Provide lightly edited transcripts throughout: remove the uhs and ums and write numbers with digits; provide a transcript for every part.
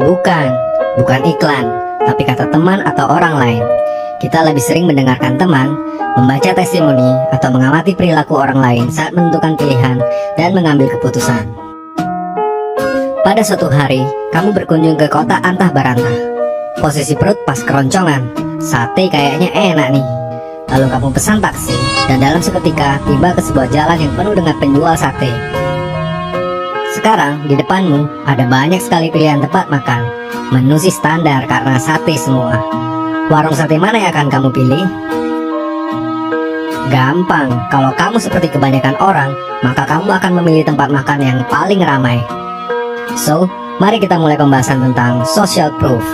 Bukan iklan, tapi kata teman atau orang lain. Kita lebih sering mendengarkan teman, membaca testimoni, atau mengamati perilaku orang lain saat menentukan pilihan dan mengambil keputusan. Pada suatu hari, kamu berkunjung ke kota antah barantah. Posisi perut pas keroncongan, sate kayaknya enak nih. Lalu kamu pesan taksi, dan dalam seketika tiba ke sebuah jalan yang penuh dengan penjual sate. Sekarang, di depanmu ada banyak sekali pilihan tempat makan. Menu sih standar karena sate semua. Warung sate mana yang akan kamu pilih? Gampang, kalau kamu seperti kebanyakan orang, maka kamu akan memilih tempat makan yang paling ramai. So, mari kita mulai pembahasan tentang social proof.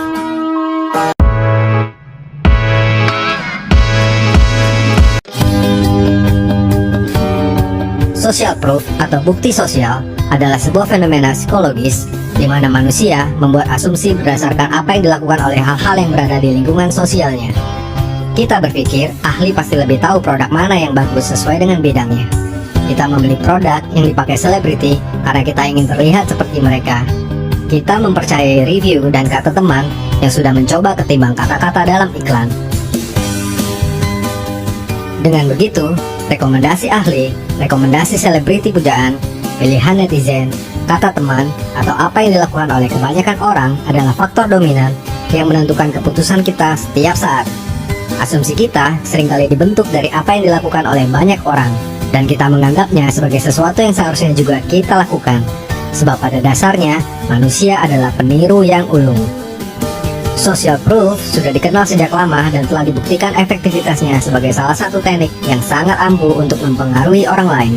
Social proof atau bukti sosial adalah sebuah fenomena psikologis di mana manusia membuat asumsi berdasarkan apa yang dilakukan oleh hal-hal yang berada di lingkungan sosialnya. Kita berpikir ahli pasti lebih tahu produk mana yang bagus sesuai dengan bidangnya. Kita membeli produk yang dipakai selebriti karena kita ingin terlihat seperti mereka. Kita mempercayai review dan kata teman yang sudah mencoba ketimbang kata-kata dalam iklan. Dengan begitu, rekomendasi ahli, rekomendasi selebriti pujaan, pilihan netizen, kata teman, atau apa yang dilakukan oleh kebanyakan orang adalah faktor dominan yang menentukan keputusan kita setiap saat. Asumsi kita seringkali dibentuk dari apa yang dilakukan oleh banyak orang, dan kita menganggapnya sebagai sesuatu yang seharusnya juga kita lakukan. Sebab pada dasarnya, manusia adalah peniru yang ulung. Social proof sudah dikenal sejak lama dan telah dibuktikan efektivitasnya sebagai salah satu teknik yang sangat ampuh untuk mempengaruhi orang lain.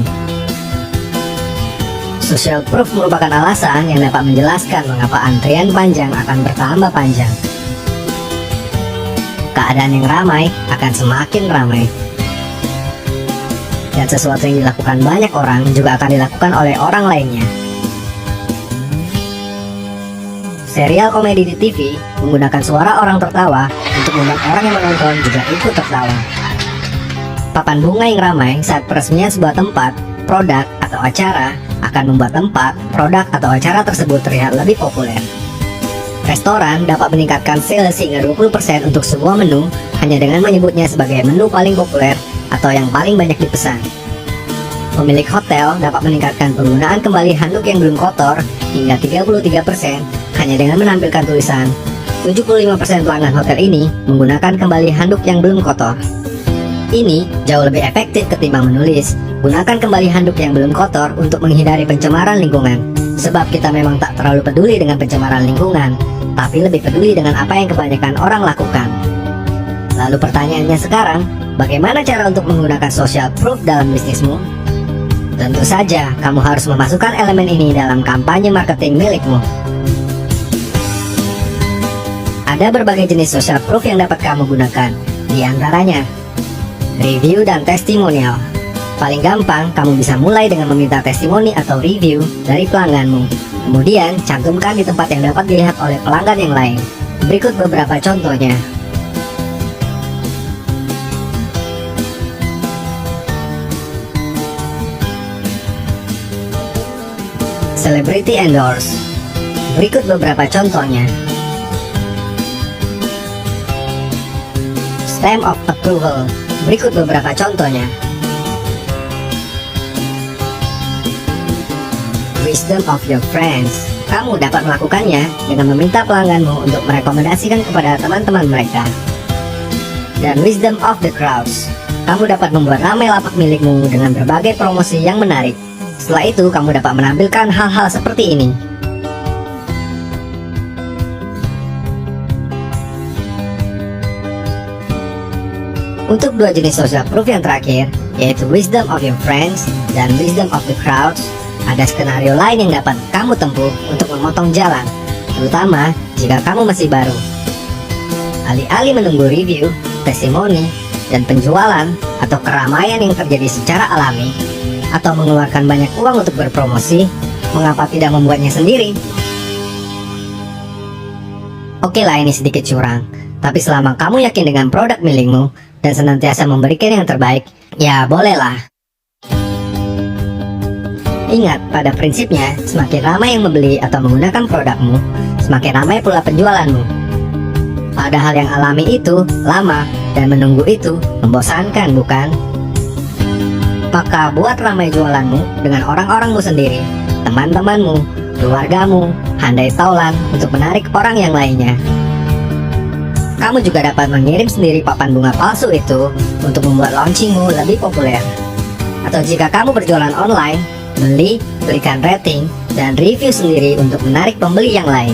Social proof merupakan alasan yang dapat menjelaskan mengapa antrian panjang akan bertambah panjang. Keadaan yang ramai akan semakin ramai. Dan sesuatu yang dilakukan banyak orang juga akan dilakukan oleh orang lainnya. Serial komedi di TV menggunakan suara orang tertawa untuk membuat orang yang menonton juga ikut tertawa. Papan bunga yang ramai saat peresmian sebuah tempat, produk, atau acara akan membuat tempat, produk, atau acara tersebut terlihat lebih populer. Restoran dapat meningkatkan sales hingga 20% untuk sebuah menu hanya dengan menyebutnya sebagai menu paling populer atau yang paling banyak dipesan. Pemilik hotel dapat meningkatkan penggunaan kembali handuk yang belum kotor hingga 33% hanya dengan menampilkan tulisan 75% pelanggan hotel ini menggunakan kembali handuk yang belum kotor. Ini jauh lebih efektif ketimbang menulis gunakan kembali handuk yang belum kotor untuk menghindari pencemaran lingkungan. Sebab kita memang tak terlalu peduli dengan pencemaran lingkungan, tapi lebih peduli dengan apa yang kebanyakan orang lakukan. Lalu pertanyaannya sekarang, bagaimana cara untuk menggunakan social proof dalam bisnismu? Tentu saja, kamu harus memasukkan elemen ini dalam kampanye marketing milikmu. Ada berbagai jenis social proof yang dapat kamu gunakan, di antaranya review dan testimonial. Paling gampang, kamu bisa mulai dengan meminta testimoni atau review dari pelangganmu. Kemudian, cantumkan di tempat yang dapat dilihat oleh pelanggan yang lain. Berikut beberapa contohnya. Celebrity endorse. Berikut beberapa contohnya. Stamp of approval. Berikut beberapa contohnya. Wisdom of your friends. Kamu dapat melakukannya dengan meminta pelangganmu untuk merekomendasikan kepada teman-teman mereka. Dan wisdom of the crowds. Kamu dapat membuat ramai lapak milikmu dengan berbagai promosi yang menarik. Setelah itu, kamu dapat menampilkan hal-hal seperti ini. Untuk dua jenis social proof yang terakhir, yaitu wisdom of your friends dan wisdom of the crowds, ada skenario lain yang dapat kamu tempuh untuk memotong jalan, terutama jika kamu masih baru. Alih-alih menunggu review, testimoni, dan penjualan atau keramaian yang terjadi secara alami, atau mengeluarkan banyak uang untuk berpromosi, mengapa tidak membuatnya sendiri? Oke lah, ini sedikit curang, tapi selama kamu yakin dengan produk milikmu dan senantiasa memberikan yang terbaik, ya bolehlah. Ingat, pada prinsipnya, semakin ramai yang membeli atau menggunakan produkmu, semakin ramai pula penjualanmu. Padahal yang alami itu lama dan menunggu itu membosankan, bukan? Maka buat ramai jualanmu dengan orang-orangmu sendiri, teman-temanmu, keluargamu, handai taulan untuk menarik orang yang lainnya. Kamu juga dapat mengirim sendiri papan bunga palsu itu untuk membuat launchingmu lebih populer. Atau jika kamu berjualan online, berikan rating, dan review sendiri untuk menarik pembeli yang lain.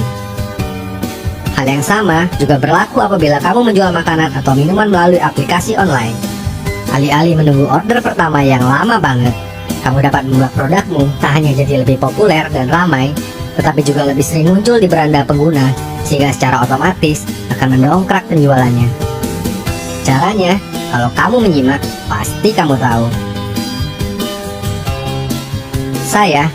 Hal yang sama juga berlaku apabila kamu menjual makanan atau minuman melalui aplikasi online. Alih-alih menunggu order pertama yang lama banget, kamu dapat membuat produkmu tak hanya jadi lebih populer dan ramai, tetapi juga lebih sering muncul di beranda pengguna, sehingga secara otomatis akan mendongkrak penjualannya. Caranya, kalau kamu menyimak, pasti kamu tahu. Saya